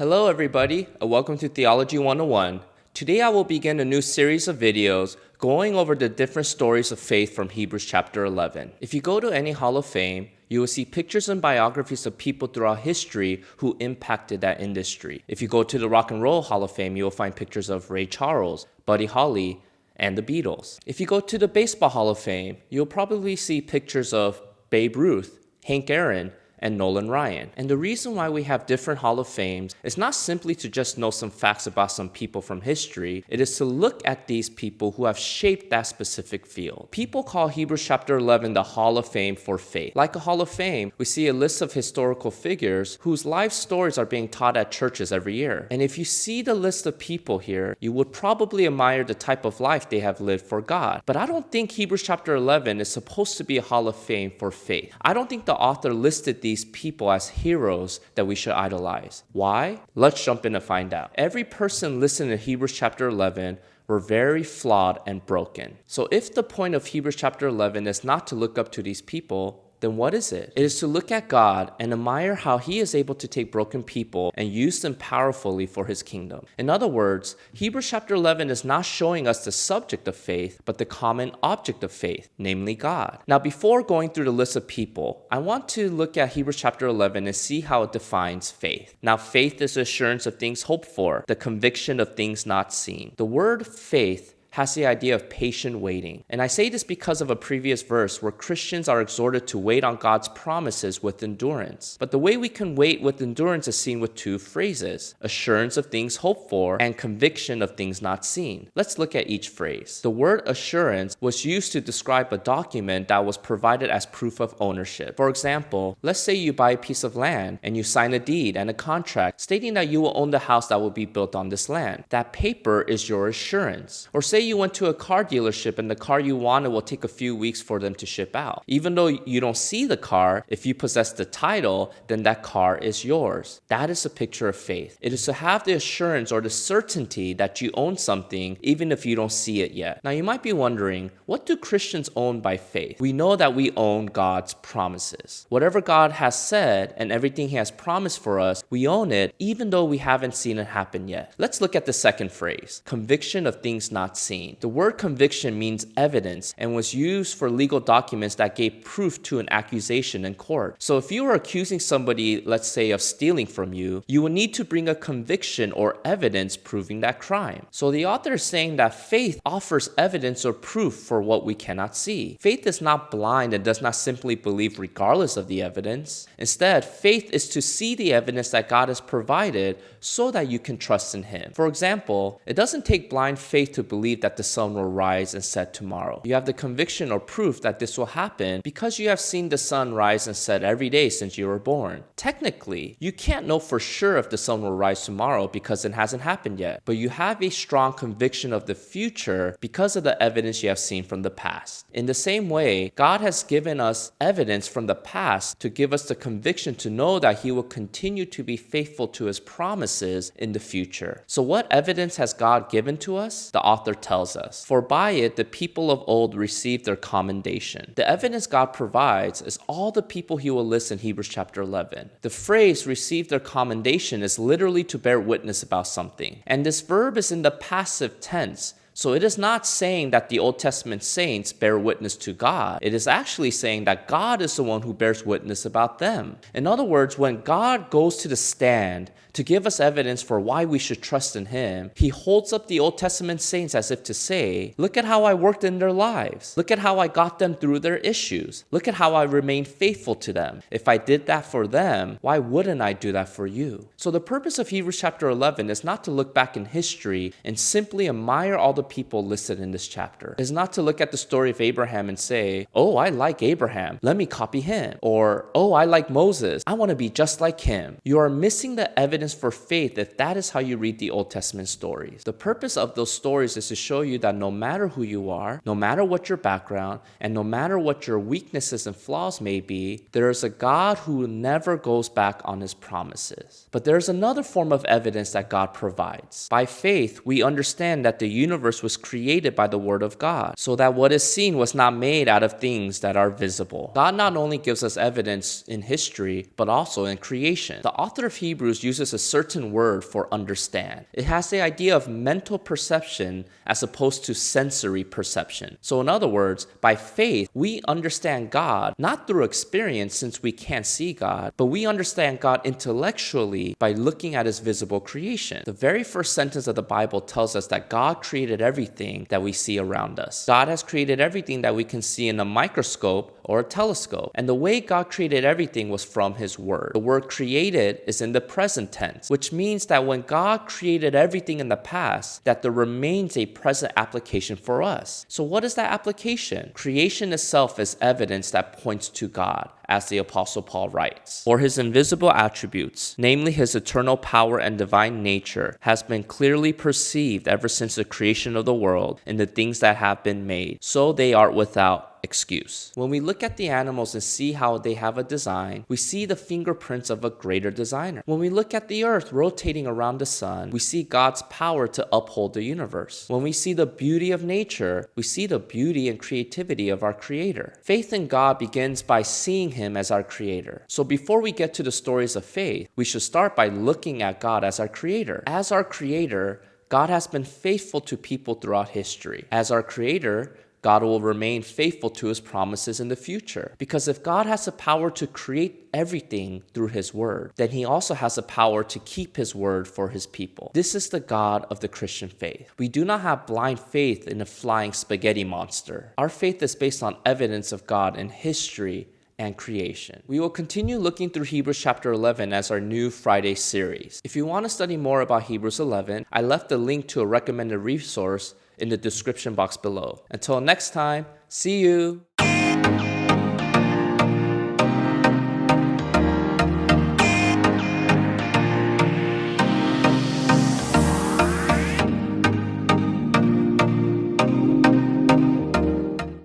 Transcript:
Hello everybody, and welcome to Theology 101. Today I will begin a new series of videos going over the different stories of faith from Hebrews chapter 11. If you go to any Hall of Fame, you will see pictures and biographies of people throughout history who impacted that industry. If you go to the Rock and Roll Hall of Fame, you will find pictures of Ray Charles, Buddy Holly, and the Beatles. If you go to the Baseball Hall of Fame, you'll probably see pictures of Babe Ruth, Hank Aaron, and Nolan Ryan. And the reason why we have different Hall of Fames is not simply to just know some facts about some people from history. It is to look at these people who have shaped that specific field. People call Hebrews chapter 11 the Hall of Fame for faith. Like a Hall of Fame, we see a list of historical figures whose life stories are being taught at churches every year. And if you see the list of people here, you would probably admire the type of life they have lived for God. But I don't think Hebrews chapter 11 is supposed to be a Hall of Fame for faith. I don't think the author listed these people as heroes that we should idolize. Why? Let's jump in to find out. Every person listed in Hebrews chapter 11 were very flawed and broken. So if the point of Hebrews chapter 11 is not to look up to these people, then what is it? It is to look at God and admire how He is able to take broken people and use them powerfully for His kingdom. In other words, Hebrews chapter 11 is not showing us the subject of faith, but the common object of faith, namely God. Now, before going through the list of people, I want to look at Hebrews chapter 11 and see how it defines faith. Now, faith is the assurance of things hoped for, the conviction of things not seen. The word faith has the idea of patient waiting. And I say this because of a previous verse where Christians are exhorted to wait on God's promises with endurance. But the way we can wait with endurance is seen with two phrases: assurance of things hoped for and conviction of things not seen. Let's look at each phrase. The word assurance was used to describe a document that was provided as proof of ownership. For example, let's say you buy a piece of land and you sign a deed and a contract stating that you will own the house that will be built on this land. That paper is your assurance. Or say you went to a car dealership and the car you wanted will take a few weeks for them to ship out. Even though you don't see the car, if you possess the title, then that car is yours. That is a picture of faith. It is to have the assurance or the certainty that you own something even if you don't see it yet. Now you might be wondering, what do Christians own by faith? We know that we own God's promises. Whatever God has said and everything He has promised for us, we own it even though we haven't seen it happen yet. Let's look at the second phrase, conviction of things not seen. The word conviction means evidence and was used for legal documents that gave proof to an accusation in court. So if you were accusing somebody, let's say, of stealing from you, you will need to bring a conviction or evidence proving that crime. So the author is saying that faith offers evidence or proof for what we cannot see. Faith is not blind and does not simply believe regardless of the evidence. Instead, faith is to see the evidence that God has provided so that you can trust in Him. For example, it doesn't take blind faith to believe that the sun will rise and set tomorrow. You have the conviction or proof that this will happen because you have seen the sun rise and set every day since you were born. Technically, you can't know for sure if the sun will rise tomorrow because it hasn't happened yet, but you have a strong conviction of the future because of the evidence you have seen from the past. In the same way, God has given us evidence from the past to give us the conviction to know that He will continue to be faithful to His promises in the future. So what evidence has God given to us? The author tells us, for by it the people of old received their commendation. The evidence God provides is all the people He will list in Hebrews chapter 11. The phrase received their commendation is literally to bear witness about something. And this verb is in the passive tense. So it is not saying that the Old Testament saints bear witness to God. It is actually saying that God is the one who bears witness about them. In other words, when God goes to the stand to give us evidence for why we should trust in Him, He holds up the Old Testament saints as if to say, look at how I worked in their lives. Look at how I got them through their issues. Look at how I remained faithful to them. If I did that for them, why wouldn't I do that for you? So the purpose of Hebrews chapter 11 is not to look back in history and simply admire all the people listed in this chapter. It is not to look at the story of Abraham and say, oh, I like Abraham, let me copy him. Or, oh, I like Moses, I want to be just like him. You are missing the evidence for faith if that is how you read the Old Testament stories. The purpose of those stories is to show you that no matter who you are, no matter what your background, and no matter what your weaknesses and flaws may be, there is a God who never goes back on His promises. But there is another form of evidence that God provides. By faith, we understand that the universe universe was created by the Word of God, so that what is seen was not made out of things that are visible. God not only gives us evidence in history, but also in creation. The author of Hebrews uses a certain word for understand. It has the idea of mental perception as opposed to sensory perception. So in other words, by faith, we understand God not through experience since we can't see God, but we understand God intellectually by looking at His visible creation. The very first sentence of the Bible tells us that God created everything that we see around us. God has created everything that we can see in a microscope or a telescope. And the way God created everything was from His Word. The word created is in the present tense, which means that when God created everything in the past, that there remains a present application for us. So what is that application? Creation itself is evidence that points to God, as the Apostle Paul writes. For His invisible attributes, namely His eternal power and divine nature, has been clearly perceived ever since the creation of the world in the things that have been made. So they are without excuse. When we look at the animals and see how they have a design, we see the fingerprints of a greater designer. When we look at the earth rotating around the sun, we see God's power to uphold the universe. When we see the beauty of nature, we see the beauty and creativity of our Creator. Faith in God begins by seeing Him as our Creator. So before we get to the stories of faith, we should start by looking at God as our Creator. As our Creator, God has been faithful to people throughout history. As our Creator, God will remain faithful to His promises in the future. Because if God has the power to create everything through His Word, then He also has the power to keep His Word for His people. This is the God of the Christian faith. We do not have blind faith in a flying spaghetti monster. Our faith is based on evidence of God in history and creation. We will continue looking through Hebrews chapter 11 as our new Friday series. If you want to study more about Hebrews 11, I left a link to a recommended resource in the description box below. Until next time, see you!